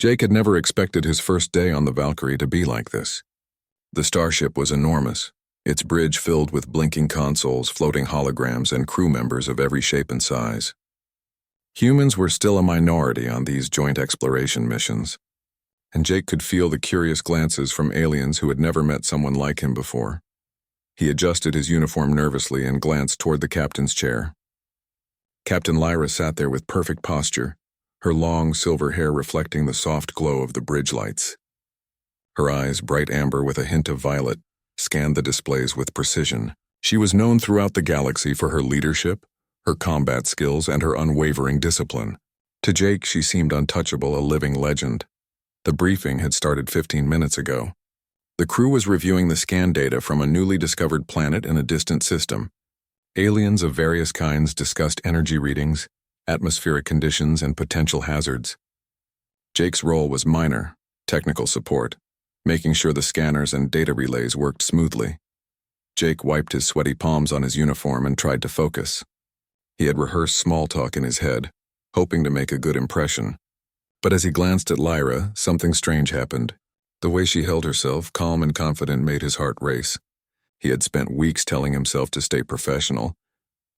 Jake had never expected his first day on the Valkyrie to be like this. The starship was enormous, its bridge filled with blinking consoles, floating holograms, and crew members of every shape and size. Humans were still a minority on these joint exploration missions, and Jake could feel the curious glances from aliens who had never met someone like him before. He adjusted his uniform nervously and glanced toward the captain's chair. Captain Lyra sat there with perfect posture, her long silver hair reflecting the soft glow of the bridge lights. Her eyes, bright amber with a hint of violet, scanned the displays with precision. She was known throughout the galaxy for her leadership, her combat skills, and her unwavering discipline. To Jake, she seemed untouchable, a living legend. The briefing had started 15 minutes ago. The crew was reviewing the scan data from a newly discovered planet in a distant system. Aliens of various kinds discussed energy readings, atmospheric conditions, and potential hazards. Jake's role was minor, technical support, making sure the scanners and data relays worked smoothly. Jake wiped his sweaty palms on his uniform and tried to focus. He had rehearsed small talk in his head, hoping to make a good impression. But as he glanced at Lyra, something strange happened. The way she held herself, calm and confident, made his heart race. He had spent weeks telling himself to stay professional,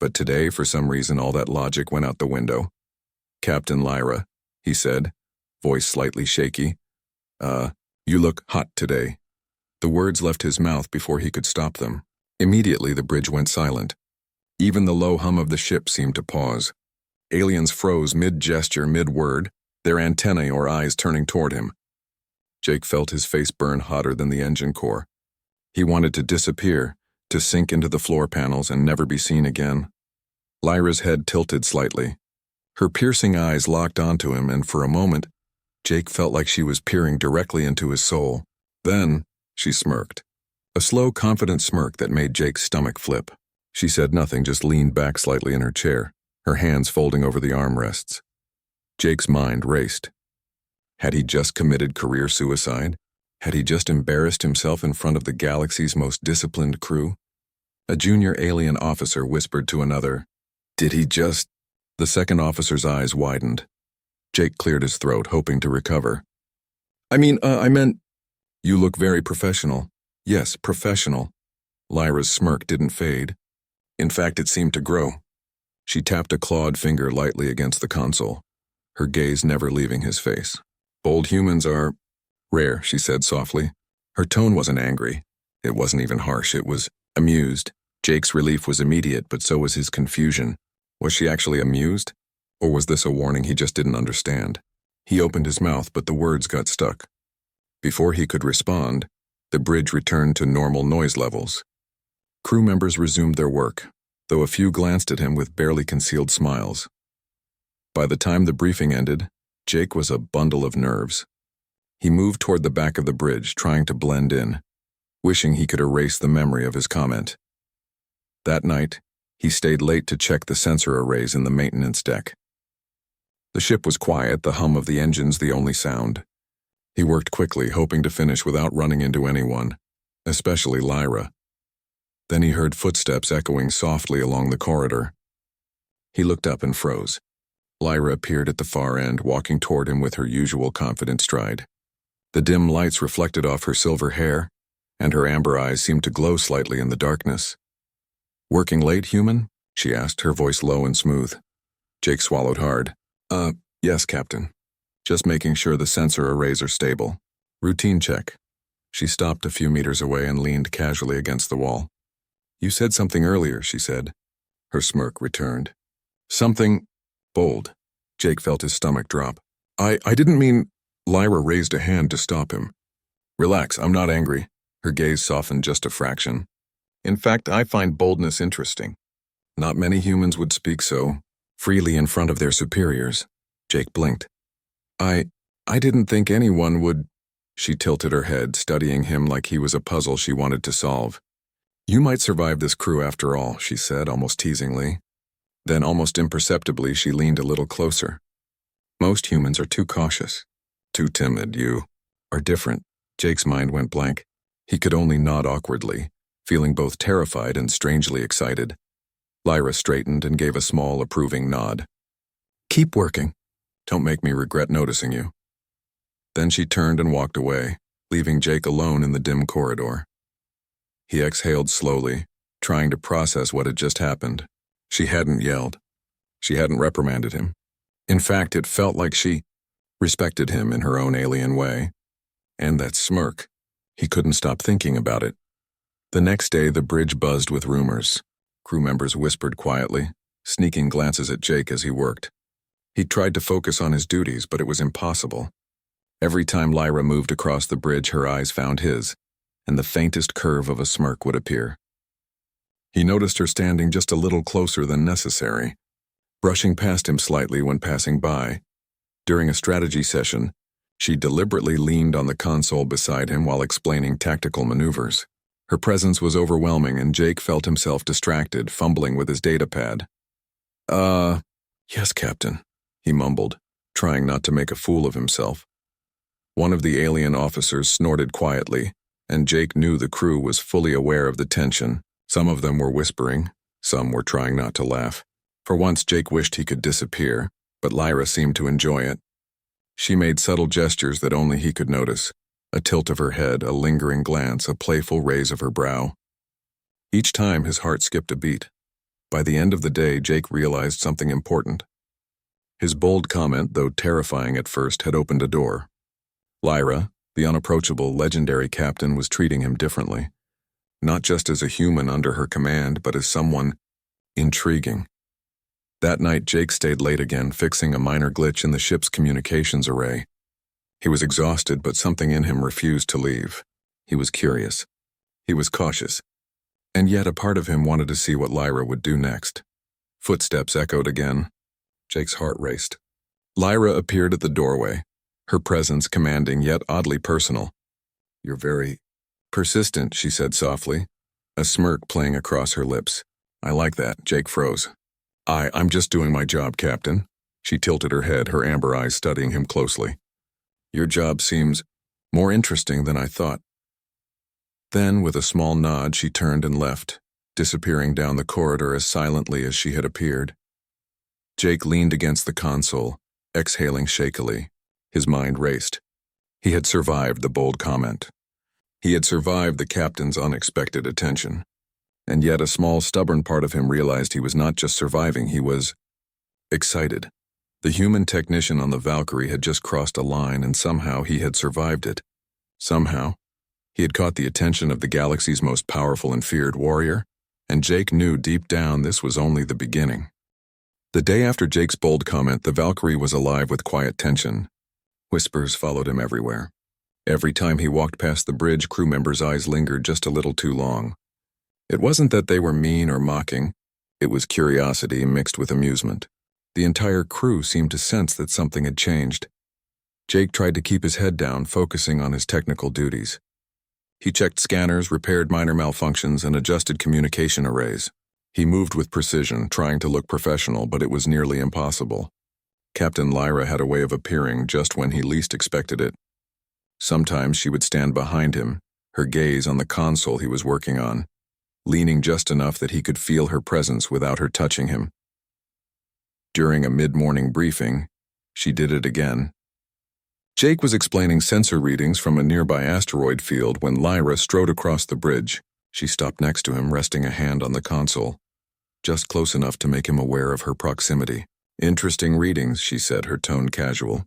but today, for some reason, all that logic went out the window. "Captain Lyra," he said, voice slightly shaky. You look hot today." The words left his mouth before he could stop them. Immediately, the bridge went silent. Even the low hum of the ship seemed to pause. Aliens froze mid-gesture, mid-word, their antennae or eyes turning toward him. Jake felt his face burn hotter than the engine core. He wanted to disappear, to sink into the floor panels and never be seen again. Lyra's head tilted slightly. Her piercing eyes locked onto him, and for a moment, Jake felt like she was peering directly into his soul. Then, she smirked. A slow, confident smirk that made Jake's stomach flip. She said nothing, just leaned back slightly in her chair, her hands folding over the armrests. Jake's mind raced. Had he just committed career suicide? Had he just embarrassed himself in front of the galaxy's most disciplined crew? A junior alien officer whispered to another, "Did he just—" The second officer's eyes widened. Jake cleared his throat, hoping to recover. I meant... You look very professional." "Yes, professional." Lyra's smirk didn't fade. In fact, it seemed to grow. She tapped a clawed finger lightly against the console, her gaze never leaving his face. "Bold humans are rare," she said softly. Her tone wasn't angry. It wasn't even harsh. It was amused. Jake's relief was immediate, but so was his confusion. Was she actually amused? Or was this a warning he just didn't understand? He opened his mouth, but the words got stuck. Before he could respond, the bridge returned to normal noise levels. Crew members resumed their work, though a few glanced at him with barely concealed smiles. By the time the briefing ended, Jake was a bundle of nerves. He moved toward the back of the bridge, trying to blend in, wishing he could erase the memory of his comment. That night, he stayed late to check the sensor arrays in the maintenance deck. The ship was quiet, the hum of the engines the only sound. He worked quickly, hoping to finish without running into anyone, especially Lyra. Then he heard footsteps echoing softly along the corridor. He looked up and froze. Lyra appeared at the far end, walking toward him with her usual confident stride. The dim lights reflected off her silver hair, and her amber eyes seemed to glow slightly in the darkness. "Working late, human?" she asked, her voice low and smooth. Jake swallowed hard. Yes, Captain. Just making sure the sensor arrays are stable. Routine check." She stopped a few meters away and leaned casually against the wall. "You said something earlier," she said. Her smirk returned. "Something bold." Jake felt his stomach drop. I didn't mean..." Lyra raised a hand to stop him. "Relax, I'm not angry." Her gaze softened just a fraction. "In fact, I find boldness interesting. Not many humans would speak so freely in front of their superiors." Jake blinked. I didn't think anyone would..." She tilted her head, studying him like he was a puzzle she wanted to solve. "You might survive this crew after all," she said, almost teasingly. Then, almost imperceptibly, she leaned a little closer. "Most humans are too cautious, too timid. You are different." Jake's mind went blank. He could only nod awkwardly, feeling both terrified and strangely excited. Lyra straightened and gave a small, approving nod. "Keep working. Don't make me regret noticing you." Then she turned and walked away, leaving Jake alone in the dim corridor. He exhaled slowly, trying to process what had just happened. She hadn't yelled. She hadn't reprimanded him. In fact, it felt like she respected him in her own alien way. And that smirk. He couldn't stop thinking about it. The next day, the bridge buzzed with rumors. Crew members whispered quietly, sneaking glances at Jake as he worked. He tried to focus on his duties, but it was impossible. Every time Lyra moved across the bridge, her eyes found his, and the faintest curve of a smirk would appear. He noticed her standing just a little closer than necessary, brushing past him slightly when passing by. During a strategy session, she deliberately leaned on the console beside him while explaining tactical maneuvers. Her presence was overwhelming, and Jake felt himself distracted, fumbling with his datapad. Yes, Captain," he mumbled, trying not to make a fool of himself. One of the alien officers snorted quietly, and Jake knew the crew was fully aware of the tension. Some of them were whispering, some were trying not to laugh. For once, Jake wished he could disappear, but Lyra seemed to enjoy it. She made subtle gestures that only he could notice, a tilt of her head, a lingering glance, a playful raise of her brow. Each time, his heart skipped a beat. By the end of the day, Jake realized something important. His bold comment, though terrifying at first, had opened a door. Lyra, the unapproachable, legendary captain, was treating him differently. Not just as a human under her command, but as someone intriguing. That night, Jake stayed late again, fixing a minor glitch in the ship's communications array. He was exhausted, but something in him refused to leave. He was curious. He was cautious. And yet a part of him wanted to see what Lyra would do next. Footsteps echoed again. Jake's heart raced. Lyra appeared at the doorway, her presence commanding yet oddly personal. "You're very persistent," she said softly, a smirk playing across her lips. "I like that." Jake froze. I'm just doing my job, Captain." She tilted her head, her amber eyes studying him closely. "Your job seems more interesting than I thought." Then, with a small nod, she turned and left, disappearing down the corridor as silently as she had appeared. Jake leaned against the console, exhaling shakily. His mind raced. He had survived the bold comment. He had survived the captain's unexpected attention. And yet a small, stubborn part of him realized he was not just surviving, he was excited. The human technician on the Valkyrie had just crossed a line, and somehow he had survived it. Somehow, he had caught the attention of the galaxy's most powerful and feared warrior, and Jake knew deep down this was only the beginning. The day after Jake's bold comment, the Valkyrie was alive with quiet tension. Whispers followed him everywhere. Every time he walked past the bridge, crew members' eyes lingered just a little too long. It wasn't that they were mean or mocking. It was curiosity mixed with amusement. The entire crew seemed to sense that something had changed. Jake tried to keep his head down, focusing on his technical duties. He checked scanners, repaired minor malfunctions, and adjusted communication arrays. He moved with precision, trying to look professional, but it was nearly impossible. Captain Lyra had a way of appearing just when he least expected it. Sometimes she would stand behind him, her gaze on the console he was working on, leaning just enough that he could feel her presence without her touching him. During a mid-morning briefing, she did it again. Jake was explaining sensor readings from a nearby asteroid field when Lyra strode across the bridge. She stopped next to him, resting a hand on the console, just close enough to make him aware of her proximity. "Interesting readings," she said, her tone casual.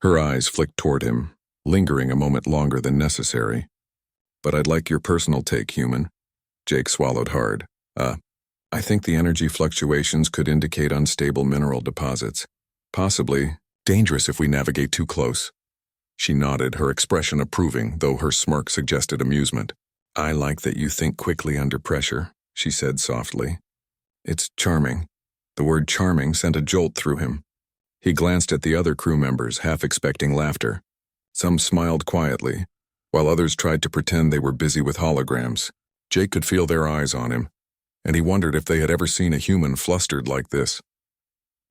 Her eyes flicked toward him, lingering a moment longer than necessary. "But I'd like your personal take, human." Jake swallowed hard. I think the energy fluctuations could indicate unstable mineral deposits. Possibly dangerous if we navigate too close." She nodded, her expression approving, though her smirk suggested amusement. "I like that you think quickly under pressure," she said softly. "It's charming." The word charming sent a jolt through him. He glanced at the other crew members, half expecting laughter. Some smiled quietly, while others tried to pretend they were busy with holograms. Jake could feel their eyes on him, and he wondered if they had ever seen a human flustered like this.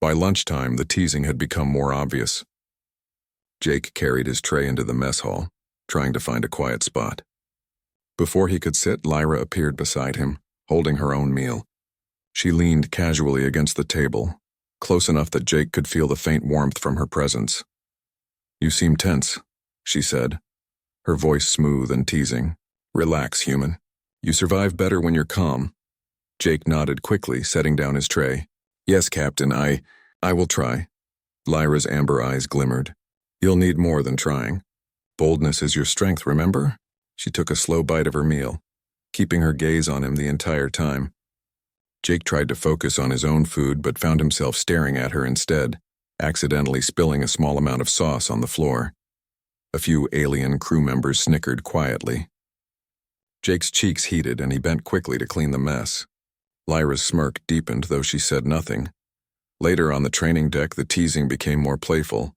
By lunchtime, the teasing had become more obvious. Jake carried his tray into the mess hall, trying to find a quiet spot. Before he could sit, Lyra appeared beside him, holding her own meal. She leaned casually against the table, close enough that Jake could feel the faint warmth from her presence. "You seem tense." she said, her voice smooth and teasing. Relax, human. You survive better when you're calm. Jake nodded quickly, setting down his tray. Yes, Captain, I will try. Lyra's amber eyes glimmered. You'll need more than trying. Boldness is your strength, remember? She took a slow bite of her meal, keeping her gaze on him the entire time. Jake tried to focus on his own food but found himself staring at her instead, accidentally spilling a small amount of sauce on the floor. A few alien crew members snickered quietly. Jake's cheeks heated and he bent quickly to clean the mess. Lyra's smirk deepened, though she said nothing. Later on the training deck, the teasing became more playful.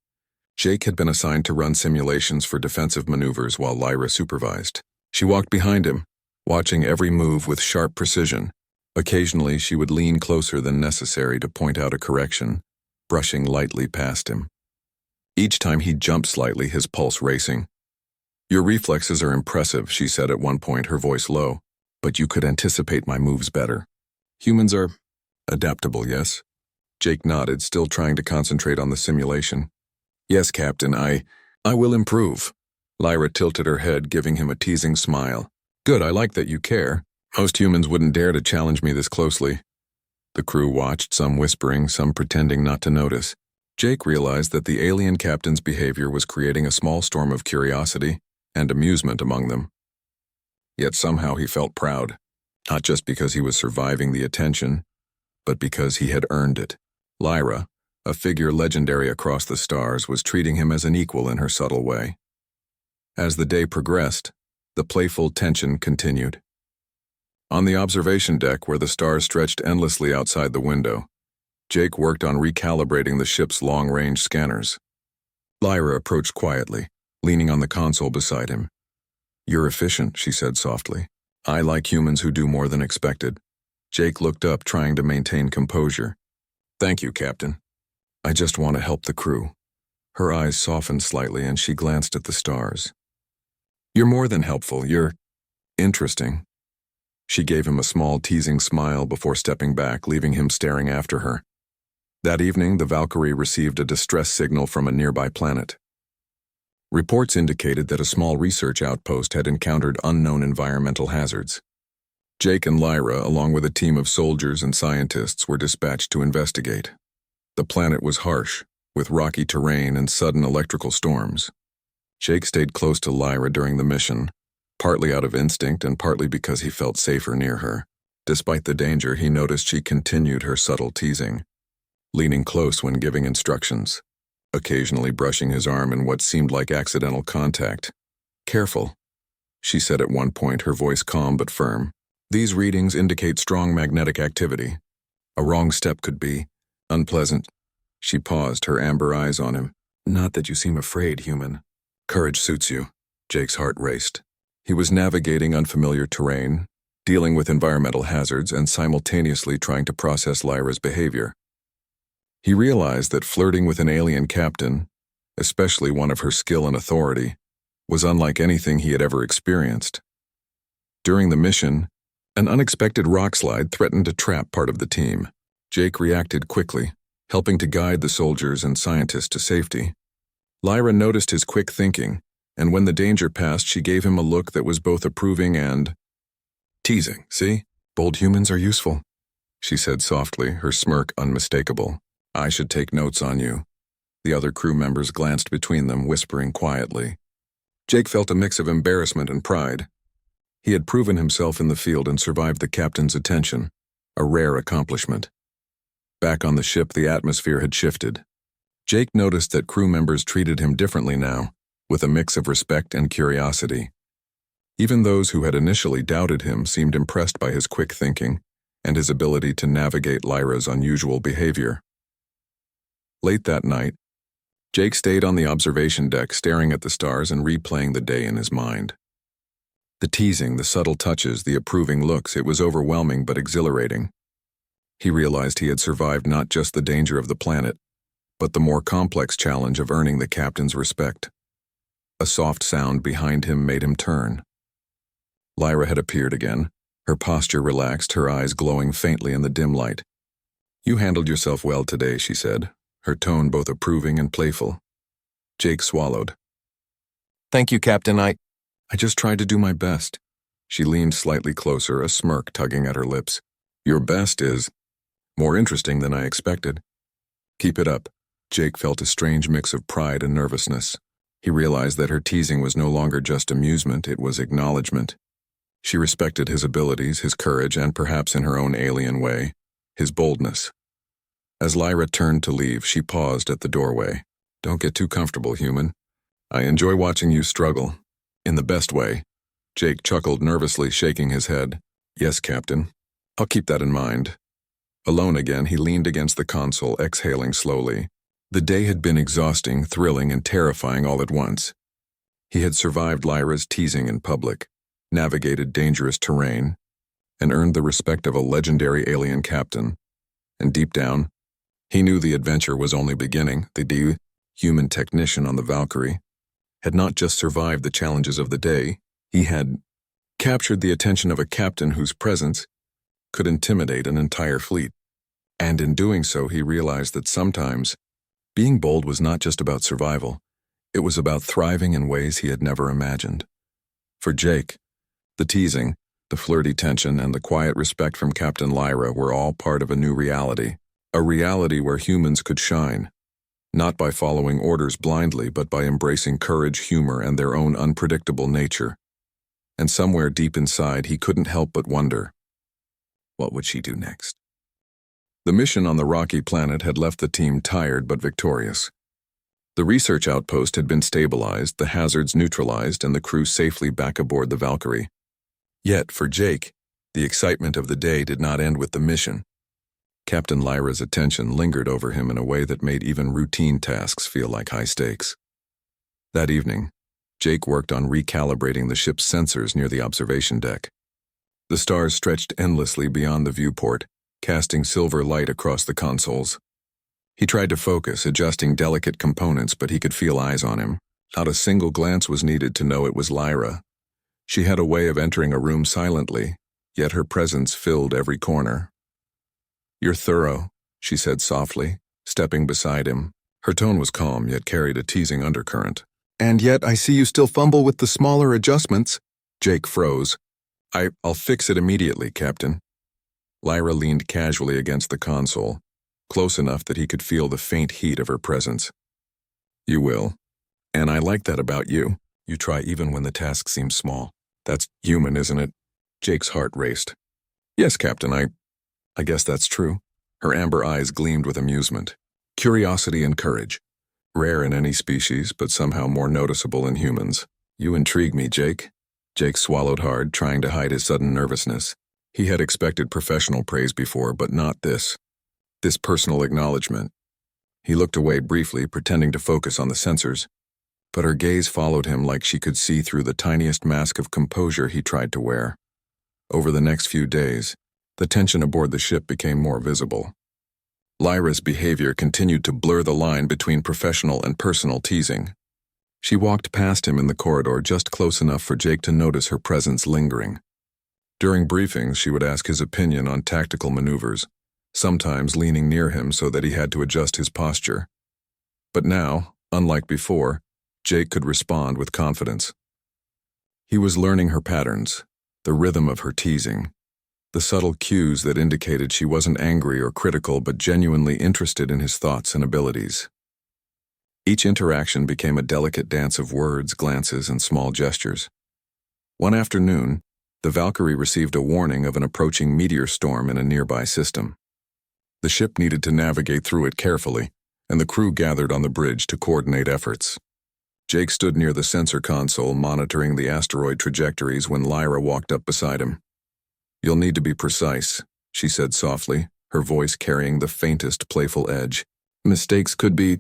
Jake had been assigned to run simulations for defensive maneuvers while Lyra supervised. She walked behind him, watching every move with sharp precision. Occasionally, she would lean closer than necessary to point out a correction, brushing lightly past him. Each time he jumped slightly, his pulse racing. Your reflexes are impressive, she said at one point, her voice low, but you could anticipate my moves better. Humans are adaptable, yes? Jake nodded, still trying to concentrate on the simulation. Yes, Captain, I will improve. Lyra tilted her head, giving him a teasing smile. Good, I like that you care. Most humans wouldn't dare to challenge me this closely. The crew watched, some whispering, some pretending not to notice. Jake realized that the alien captain's behavior was creating a small storm of curiosity and amusement among them. Yet somehow he felt proud, not just because he was surviving the attention, but because he had earned it. Lyra, a figure legendary across the stars, was treating him as an equal in her subtle way. As the day progressed, the playful tension continued. On the observation deck, where the stars stretched endlessly outside the window, Jake worked on recalibrating the ship's long-range scanners. Lyra approached quietly, leaning on the console beside him. You're efficient, she said softly. I like humans who do more than expected. Jake looked up, trying to maintain composure. Thank you, Captain. I just want to help the crew. Her eyes softened slightly and she glanced at the stars. You're more than helpful, you're interesting. She gave him a small teasing smile before stepping back, leaving him staring after her. That evening, the Valkyrie received a distress signal from a nearby planet. Reports indicated that a small research outpost had encountered unknown environmental hazards. Jake and Lyra, along with a team of soldiers and scientists, were dispatched to investigate. The planet was harsh, with rocky terrain and sudden electrical storms. Jake stayed close to Lyra during the mission, partly out of instinct and partly because he felt safer near her. Despite the danger, he noticed she continued her subtle teasing, leaning close when giving instructions, occasionally brushing his arm in what seemed like accidental contact. Careful, she said at one point, her voice calm but firm. These readings indicate strong magnetic activity. A wrong step could be unpleasant. She paused, her amber eyes on him. Not that you seem afraid, human. Courage suits you. Jake's heart raced. He was navigating unfamiliar terrain, dealing with environmental hazards, and simultaneously trying to process Lyra's behavior. He realized that flirting with an alien captain, especially one of her skill and authority, was unlike anything he had ever experienced. During the mission, an unexpected rock slide threatened to trap part of the team. Jake reacted quickly, helping to guide the soldiers and scientists to safety. Lyra noticed his quick thinking, and when the danger passed, she gave him a look that was both approving and teasing. See? Bold humans are useful, she said softly, her smirk unmistakable. I should take notes on you. The other crew members glanced between them, whispering quietly. Jake felt a mix of embarrassment and pride. He had proven himself in the field and survived the captain's attention, a rare accomplishment. Back on the ship, the atmosphere had shifted. Jake noticed that crew members treated him differently now, with a mix of respect and curiosity. Even those who had initially doubted him seemed impressed by his quick thinking and his ability to navigate Lyra's unusual behavior. Late that night, Jake stayed on the observation deck, staring at the stars and replaying the day in his mind. The teasing, the subtle touches, the approving looks, it was overwhelming but exhilarating. He realized he had survived not just the danger of the planet, but the more complex challenge of earning the captain's respect. A soft sound behind him made him turn. Lyra had appeared again, her posture relaxed, her eyes glowing faintly in the dim light. You handled yourself well today, she said, her tone both approving and playful. Jake swallowed. Thank you, Captain. I just tried to do my best. She leaned slightly closer, a smirk tugging at her lips. Your best is more interesting than I expected. Keep it up. Jake felt a strange mix of pride and nervousness. He realized that her teasing was no longer just amusement, it was acknowledgement. She respected his abilities, his courage, and perhaps in her own alien way, his boldness. As Lyra turned to leave, she paused at the doorway. Don't get too comfortable, human. I enjoy watching you struggle. In the best way. Jake chuckled nervously, shaking his head. Yes, Captain. I'll keep that in mind. Alone again, he leaned against the console, exhaling slowly. The day had been exhausting, thrilling, and terrifying all at once. He had survived Lyra's teasing in public, navigated dangerous terrain, and earned the respect of a legendary alien captain. And deep down, he knew the adventure was only beginning. The human technician on the Valkyrie had not just survived the challenges of the day, he had captured the attention of a captain whose presence could intimidate an entire fleet. And in doing so, he realized that sometimes being bold was not just about survival, it was about thriving in ways he had never imagined. For Jake, the teasing, the flirty tension, and the quiet respect from Captain Lyra were all part of a new reality, a reality where humans could shine, not by following orders blindly, but by embracing courage, humor, and their own unpredictable nature. And somewhere deep inside, he couldn't help but wonder, what would she do next? The mission on the rocky planet had left the team tired but victorious. The research outpost had been stabilized, the hazards neutralized, and the crew safely back aboard the Valkyrie. Yet, for Jake, the excitement of the day did not end with the mission. Captain Lyra's attention lingered over him in a way that made even routine tasks feel like high stakes. That evening, Jake worked on recalibrating the ship's sensors near the observation deck. The stars stretched endlessly beyond the viewport, casting silver light across the consoles. He tried to focus, adjusting delicate components, but he could feel eyes on him. Not a single glance was needed to know it was Lyra. She had a way of entering a room silently, yet her presence filled every corner. You're thorough, she said softly, stepping beside him. Her tone was calm, yet carried a teasing undercurrent. And yet I see you still fumble with the smaller adjustments. Jake froze. I'll fix it immediately, Captain. Lyra leaned casually against the console, close enough that he could feel the faint heat of her presence. You will. And I like that about you. You try even when the task seems small. That's human, isn't it? Jake's heart raced. Yes, Captain, I guess that's true. Her amber eyes gleamed with amusement. Curiosity and courage. Rare in any species, but somehow more noticeable in humans. You intrigue me, Jake. Jake swallowed hard, trying to hide his sudden nervousness. He had expected professional praise before, but not this. This personal acknowledgement. He looked away briefly, pretending to focus on the sensors, but her gaze followed him like she could see through the tiniest mask of composure he tried to wear. Over the next few days, the tension aboard the ship became more visible. Lyra's behavior continued to blur the line between professional and personal teasing. She walked past him in the corridor just close enough for Jake to notice her presence lingering. During briefings, she would ask his opinion on tactical maneuvers, sometimes leaning near him so that he had to adjust his posture. But now, unlike before, Jake could respond with confidence. He was learning her patterns, the rhythm of her teasing, the subtle cues that indicated she wasn't angry or critical but genuinely interested in his thoughts and abilities. Each interaction became a delicate dance of words, glances, and small gestures. One afternoon, the Valkyrie received a warning of an approaching meteor storm in a nearby system. The ship needed to navigate through it carefully, and the crew gathered on the bridge to coordinate efforts. Jake stood near the sensor console, monitoring the asteroid trajectories when Lyra walked up beside him. You'll need to be precise, she said softly, her voice carrying the faintest playful edge. Mistakes could be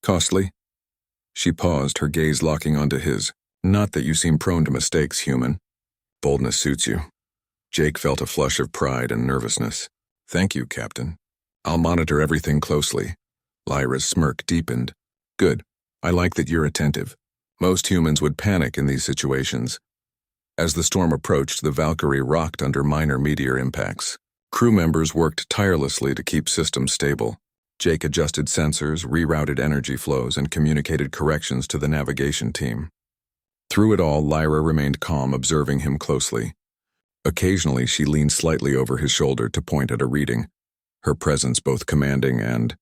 costly. She paused, her gaze locking onto his. Not that you seem prone to mistakes, human. Boldness suits you. Jake felt a flush of pride and nervousness. Thank you, Captain. I'll monitor everything closely. Lyra's smirk deepened. Good. I like that you're attentive. Most humans would panic in these situations. As the storm approached, the Valkyrie rocked under minor meteor impacts. Crew members worked tirelessly to keep systems stable. Jake adjusted sensors, rerouted energy flows, and communicated corrections to the navigation team. Through it all, Lyra remained calm, observing him closely. Occasionally, she leaned slightly over his shoulder to point at a reading, her presence both commanding and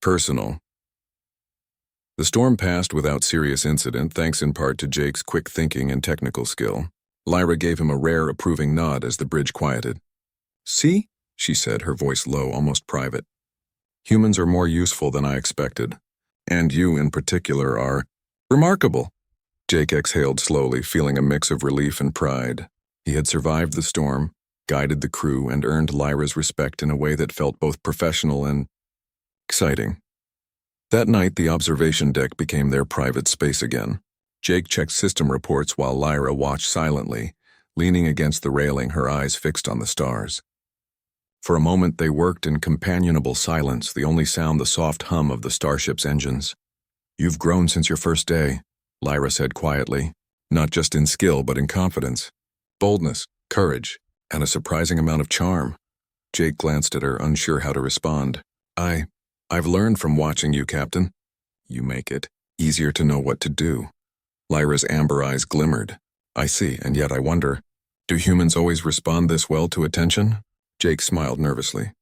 personal. The storm passed without serious incident, thanks in part to Jake's quick thinking and technical skill. Lyra gave him a rare, approving nod as the bridge quieted. "See?" she said, her voice low, almost private. "Humans are more useful than I expected. And you, in particular, are remarkable." Jake exhaled slowly, feeling a mix of relief and pride. He had survived the storm, guided the crew, and earned Lyra's respect in a way that felt both professional and exciting. That night, the observation deck became their private space again. Jake checked system reports while Lyra watched silently, leaning against the railing, her eyes fixed on the stars. For a moment, they worked in companionable silence, the only sound the soft hum of the starship's engines. "You've grown since your first day," Lyra said quietly, "not just in skill but in confidence, boldness, courage, and a surprising amount of charm." Jake glanced at her, unsure how to respond. I've learned from watching you, Captain. You make it easier to know what to do." Lyra's amber eyes glimmered. "I see, and yet I wonder, do humans always respond this well to attention?" Jake smiled nervously.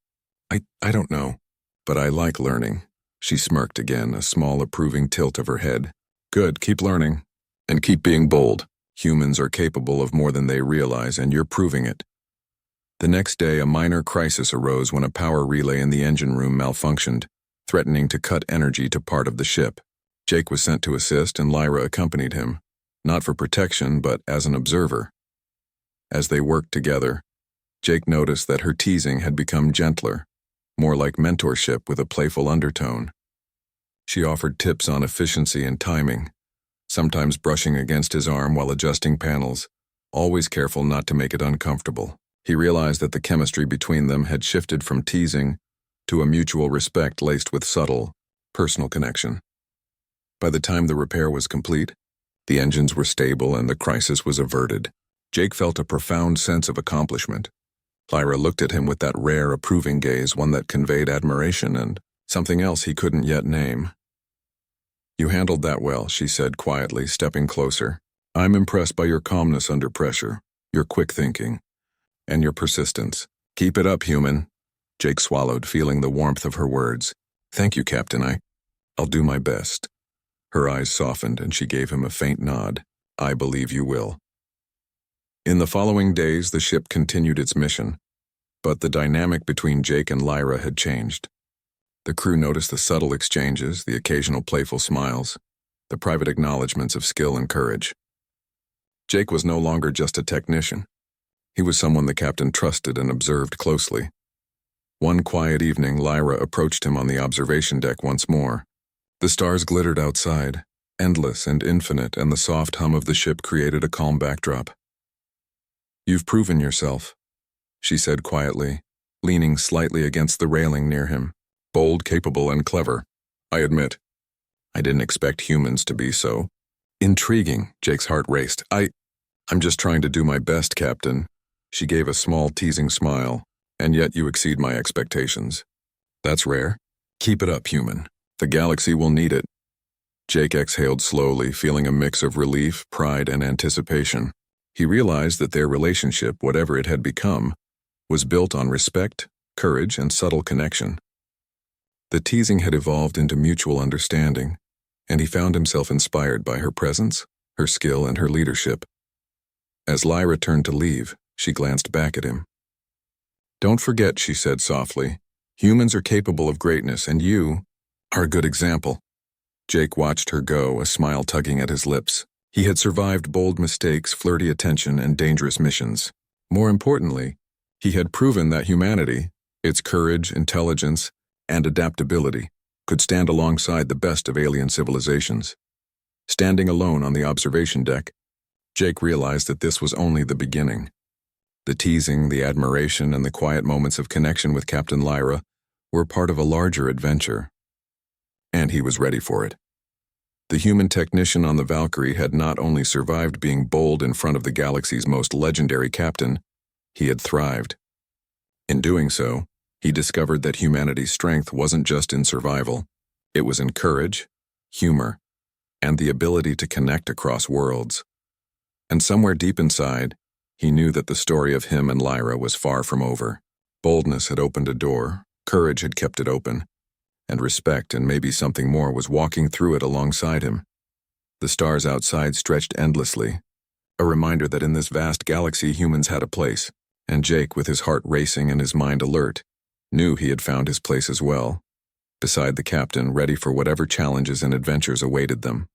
I don't know, but I like learning." She smirked again, a small approving tilt of her head. "Good, keep learning. And keep being bold. Humans are capable of more than they realize, and you're proving it." The next day, a minor crisis arose when a power relay in the engine room malfunctioned, threatening to cut energy to part of the ship. Jake was sent to assist, and Lyra accompanied him, not for protection, but as an observer. As they worked together, Jake noticed that her teasing had become gentler, more like mentorship with a playful undertone. She offered tips on efficiency and timing, sometimes brushing against his arm while adjusting panels, always careful not to make it uncomfortable. He realized that the chemistry between them had shifted from teasing to a mutual respect laced with subtle, personal connection. By the time the repair was complete, the engines were stable and the crisis was averted. Jake felt a profound sense of accomplishment. Lyra looked at him with that rare, approving gaze, one that conveyed admiration and something else he couldn't yet name. "You handled that well," she said quietly, stepping closer. "I'm impressed by your calmness under pressure, your quick thinking, and your persistence. Keep it up, human." Jake swallowed, feeling the warmth of her words. "Thank you, Captain. I'll do my best." Her eyes softened and she gave him a faint nod. "I believe you will." In the following days, the ship continued its mission, but the dynamic between Jake and Lyra had changed. The crew noticed the subtle exchanges, the occasional playful smiles, the private acknowledgments of skill and courage. Jake was no longer just a technician. He was someone the captain trusted and observed closely. One quiet evening, Lyra approached him on the observation deck once more. The stars glittered outside, endless and infinite, and the soft hum of the ship created a calm backdrop. "You've proven yourself," she said quietly, leaning slightly against the railing near him. "Bold, capable, and clever. I admit, I didn't expect humans to be so intriguing." Jake's heart raced. I'm just trying to do my best, Captain." She gave a small, teasing smile. "And yet you exceed my expectations." "That's rare. Keep it up, human. The galaxy will need it." Jake exhaled slowly, feeling a mix of relief, pride, and anticipation. He realized that their relationship, whatever it had become, was built on respect, courage, and subtle connection. The teasing had evolved into mutual understanding, and he found himself inspired by her presence, her skill, and her leadership. As Lyra turned to leave, she glanced back at him. "Don't forget," she said softly, "humans are capable of greatness, and you are a good example." Jake watched her go, a smile tugging at his lips. He had survived bold mistakes, flirty attention, and dangerous missions. More importantly, he had proven that humanity, its courage, intelligence, and adaptability, could stand alongside the best of alien civilizations. Standing alone on the observation deck, Jake realized that this was only the beginning. The teasing, the admiration, and the quiet moments of connection with Captain Lyra were part of a larger adventure. And he was ready for it. The human technician on the Valkyrie had not only survived being bold in front of the galaxy's most legendary captain, he had thrived. In doing so, he discovered that humanity's strength wasn't just in survival. It was in courage, humor, and the ability to connect across worlds. And somewhere deep inside, he knew that the story of him and Lyra was far from over. Boldness had opened a door, courage had kept it open, and respect and maybe something more was walking through it alongside him. The stars outside stretched endlessly, a reminder that in this vast galaxy humans had a place, and Jake, with his heart racing and his mind alert, knew he had found his place as well, beside the captain, ready for whatever challenges and adventures awaited them.